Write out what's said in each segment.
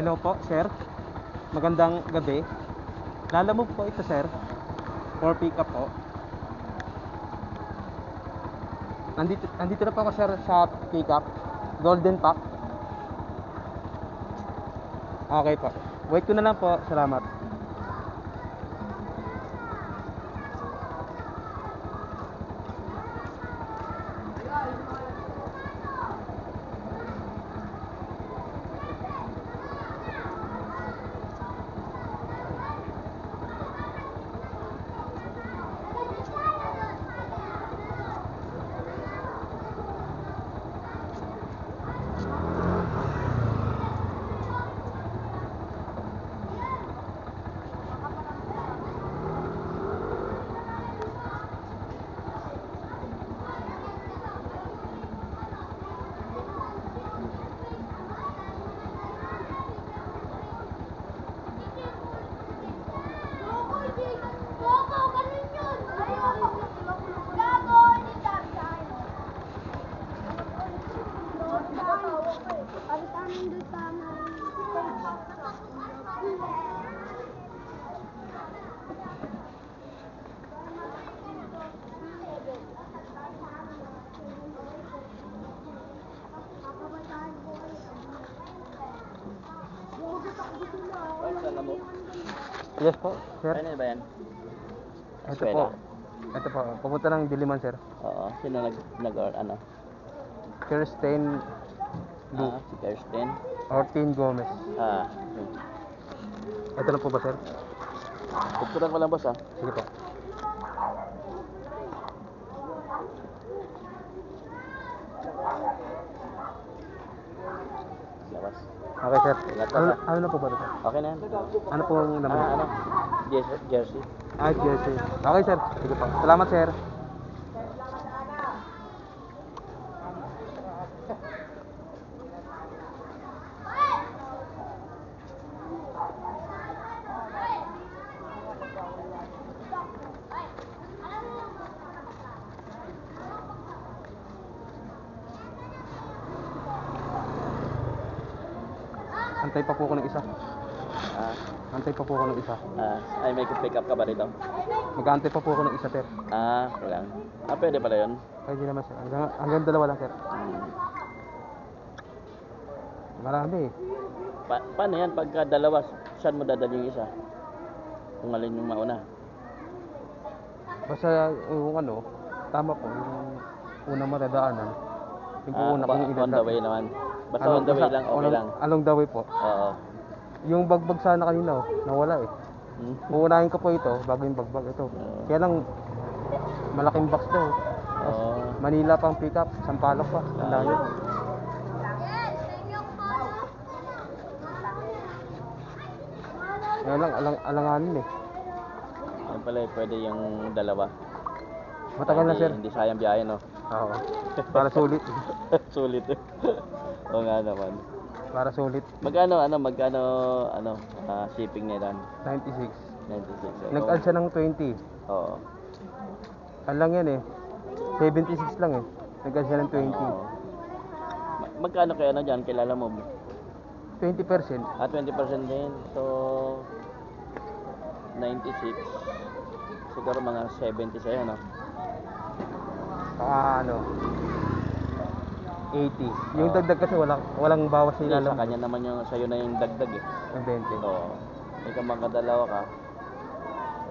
Hello po, sir. Magandang gabi. Lalamove po ito, sir. For pick up po. Nandito na po ako, sir, sa pick up. Golden Pack. Okay po. Wait ko na lang po. Salamat. Yes po, sir. Ano ba yan? Ito po. Ito po. Pupunta ng Diliman, sir. Oo. Sino ano? Kirsten Si Kirsten. Ortin Gomez. Ito lang po ba, sir? Pagkulang ko lang, boss, Sige po. Labas. Okay, sir. Ingat ka, Ano na po ba ito? Okay na yan. Ano pong naman? Ano? Jersey. Jersey. Okay, sir. Sige po. Salamat, sir. Antay pa po ako ng isa. Antay pa po ako ng isa. Ay, may pick up ka ba dito? Mag-aantay pa po ako ng isa, sir. Lang. Pwede pala yun. Pwede naman, sir. Hanggang dalawa lang, sir. Marami eh. Paano yan? Pagka dalawa, saan mo dadali yung isa? Kung alin yung mauna? Basta yung tama po, yung unang matadaanan. Yung una kong On the way naman. Basta on the way lang, okay lang. Along the way po. Oo. Yung bagbag sana kanina, nawala eh. Uunahin ko po ito, bago yung bagbag ito. Kaya lang, malaking box daw. Manila pang pick up, Sampaloc pa. Ang layo. Kaya lang, alanganin eh. Yan pala, pwede yung dalawa. Matagal na, sir. Hindi sayang biyahe, no? Oo. Para sulit. Sulit. Oo nga naman. Para sulit. Magkano shipping nila? 96. 96. Nag-add siya ng 20. Oo. Ano lang yan eh. 76 lang eh. Nag-add siya ng 20. Magkano kaya dyan? Kilala mo? 20%. 20% din. So, 96. Siguro mga 70 sa'yo, no? 80. Yung dagdag kasi walang bawas Hindi, nila. sa kanya naman sa'yo na yung dagdag eh. Ng 20. Oo. Ikaw magkadalawa ka.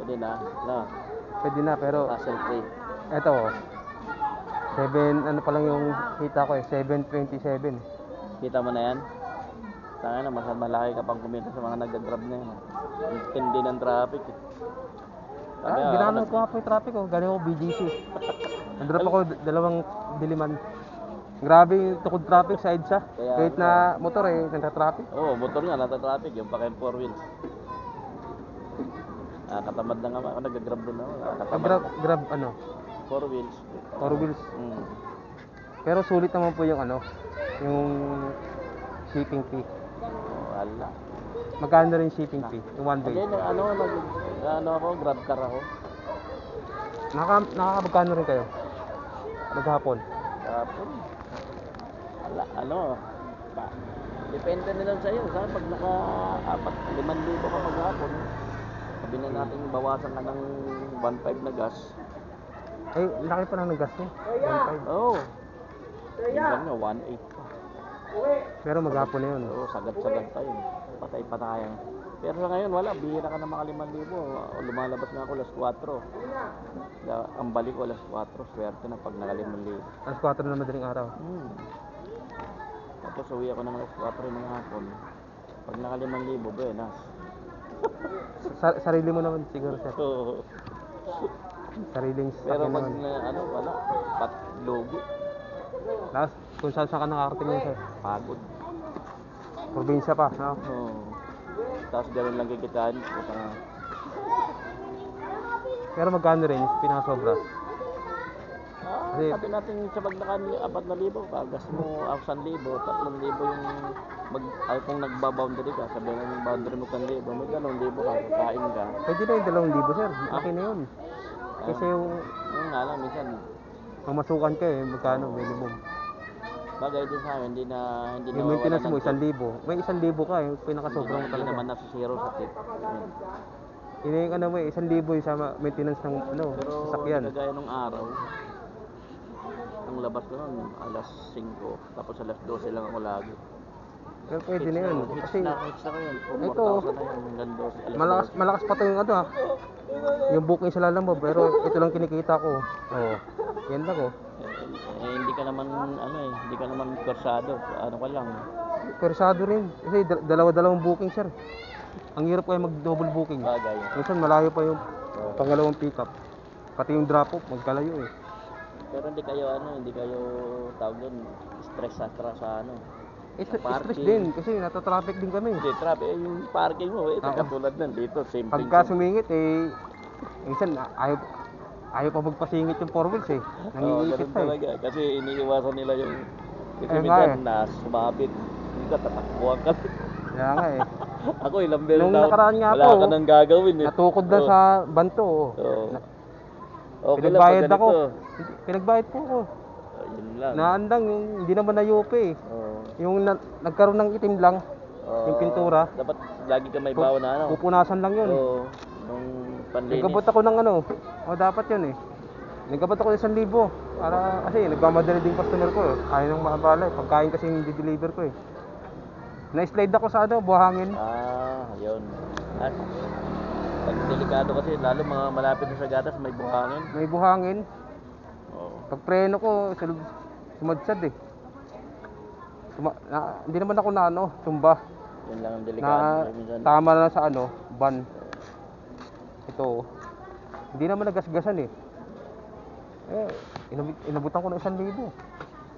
Pwede na. No? Pwede na pero Hassle free. eto 7 ano pa lang yung kita ko eh. 727. Kita mo na yan? Tanga na, mas malaki ka pang kumita sa mga nag-grab na yan. Ang tindi ng traffic eh. Ginano ko nga po yung traffic ko. Galing ako BGC. Nandrop ako dalawang Diliman. Grabe yung tukod traffic sa EDSA. Kahit na motor eh, nagta-traffic. Oo, motor nga, nata-traffic. Yung pa kayo 4 wheels. Katamad na nga ako, nag-grab doon ako. Grab 4 wheels. 4 wheels. Pero sulit naman po yung yung shipping fee. Wala. Magkano rin shipping fee? Yung one way? Ako, grab car ako. Nakakabagkano rin kayo? Maghapon? Wala, depende na lang sa'yo. Saan pag naka 5,000 ka maghapon, sabi na natin bawasan ka ng 1.5 na gas. Ay, laki pa lang ng gas mo. 1.5. Oo. Minsan nga 1.8 pa. Pero maghapon na yun. Oo, sagad-sagad pa yun. Patay-patayan. Pero sa ngayon, wala. Bihira ka na maka 5,000. O, lumalabas nga ako alas 4. Ang balik ko alas 4. Swerte na pag naka 5,000. Alas 4 na madaling araw. Tapos uwi ako ng alas 4 ng hapon. Pag naka 5,000, buenas. Sarili mo naman siguro, sir. Oo. Sariling Pero sasakyan pag naman. wala. Lugi. Tapos kung saan ka nakakarating mo, sir. Pagod. Probinsya pa, no? Oo. Tapos gano'n lang kikitain. Pero magkano rin, pinasobra. Kasi- Sabi natin sa pagnakan 4,000, kagas mo 1,000, 3,000 yung ay kung nagba-boundary ka, sabi na yung boundary mo 1,000, may 2,000 ka, kakain ka. Pwede na yung 2,000, sir. Laki na yun. Kasi yung Yung nga lang, minsan, mamasukan ka eh, magkano, minimum. bagay din sa amin, hindi Yung nawawala maintenance mo, ng tip. 1,000. May 1,000 ka eh, pinakasobrang mo Hindi talaga. naman nasa zero sa tip. Yun. Hinayin ka na mo eh, 1,000 yung sa maintenance ng Pero sasakyan. hindi kagaya nung araw, ang labas ko nun, alas 5, tapos alas 12 lang ako lagi. Pero pwede na yun. Hits Kasi na ko yun. Kung ito, 4,000 na yun, hanggang 12, alas malakas pa to yung ano yung booking sa Lalamove, pero ito lang kinikita ko. Oo. Yan lang oh. 12. Hindi ka naman, hindi ka naman kursado. Ano ka lang. Persado rin. Kasi dalawa-dalawang booking, sir. Ang hirap kayo mag-double booking. Bagay. Minsan malayo pa yung pangalawang pick-up. Pati yung drop-off, magkalayo eh. Pero hindi kayo tawag doon, stress sa It's sa stress parking. din kasi nata-traffic din kami. Hindi, traffic, yung parking mo, Oo. katulad nun dito, simple. Pagka sumingit eh, minsan ayaw pa magpasingit yung 4 wheels eh. Nangiipit ganun pa eh. talaga. Kasi iniiwasan nila yung, kasi Eh, nga minsan, eh. sumabit. Hindi ka, tatakbuhan ka. Kaya nga eh. Ako, ilang beses Nung na, nakaraan nga wala po, ka nang gagawin eh. Natukod na Oo. sa banto. Oh. Oo. Okay lang Pinagbayad pag ako. ganito. Pinagbayad po ako. Yun lang. Naandang yung hindi naman na-UP eh. Oo. Yung nagkaroon ng itim lang, yung pintura. Dapat lagi ka may baon na Pupunasan lang yun. Oo. Nung panlinis. Nagkabot ako ng dapat yun eh. Nagkabot ako ng 1,000. Para, kasi nagmamadali din customer ko eh. Ayaw nang maabala eh. Pagkain kasi hindi deliver ko eh. Na-slide ako sa buhangin. Yun. At pag delikado kasi, lalo mga malapit na sa gatas, may buhangin. May buhangin. Oo. Pag preno ko, sumadsad eh. Hindi naman ako tumba. Yun lang ang Na delikado. Minsan, tama na sa ban. Ito. Hindi naman nagasgasan eh. Inabutan ko ng 1,000.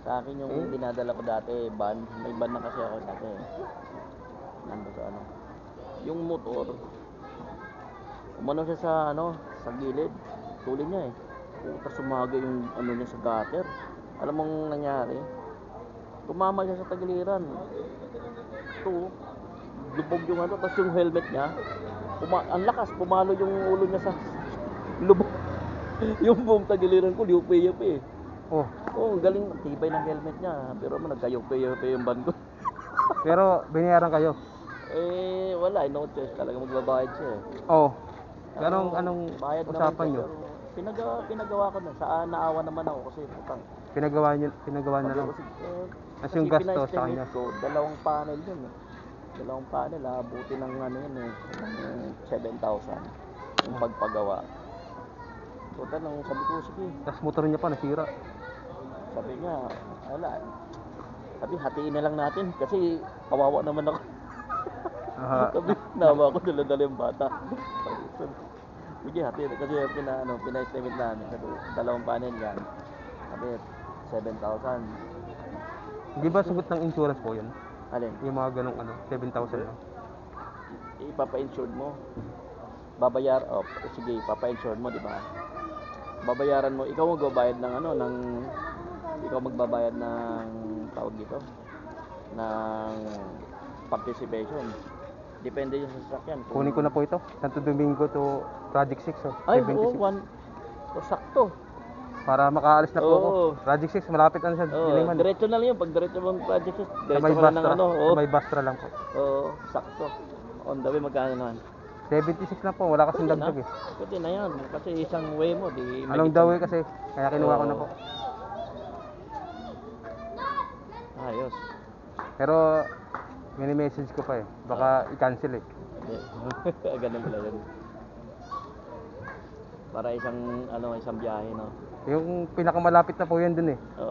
sa akin yung dinadala ko dati, van. May van na kasi ako dati. Nandun sa yung motor, umano siya sa sa gilid. Tuloy niya eh. Tapos sumaga yung niya sa gutter. Alam mong nangyari? Tumama siya sa tagiliran. Lubog yung tapos yung helmet niya, ang lakas, pumalo yung ulo niya sa lubog. Yung buong tagiliran ko, liupi-yupi eh. Galing, tibay ng helmet niya. Pero nagkayupi-yupi yung van ko. Pero binayaran kayo? Wala, no choice. Talaga magbabayad siya eh. Pero anong bayad usapan naman nyo? Pero pinagawa ko na. Naawa naman ako kasi putang. Pinagawa na lang. As yung gasto sa kanya. Ko, 2 panel yun eh. 2 panel, buti ng yun eh. Ng 7,000. Yung pagpagawa. So, sabi ko, sige. Tapos motor niya pa nasira. Sabi niya, wala. Sabi, hatiin na lang natin kasi kawawa naman ako. Sabi, nawa ko dala-dala yung bata. Sige, hatiin. Kasi pina-estimate namin. Sabi, 2 panel yan. Sabi, 7,000. Hindi ba sagot ng insurance po yun? Alin? Yung mga ganong 7,000 lang? Ipapa-insured mo. Sige, ipapa-insured mo, di ba? Babayaran mo, ikaw magbabayad ng tawag dito, ng participation. Depende yun sa sasakyan. Kunin ko na po ito. Santo Domingo to Project 6 Ay, 76. sakto. Para makaalis na po ako. Oo. Project 6, malapit na sa Diliman. Diretso na lang yun. Pag diretso mong project, Sa diretso may ka lang ng Bastra. ano. Sa may Bastra lang po. Oo, sakto. On the way, magkano naman? 76 na po, wala kasing Pwede na. dagdag eh. Pwede na yan. Kasi isang way mo, di... Along the way kasi, kaya kinuha ko na po. Ayos. Pero, mini-message ko pa eh. Baka i-cancel eh. Hindi. Ganun pala yun. Para isang, isang biyahe, no? Yung pinakamalapit na po yan dun eh. Oo.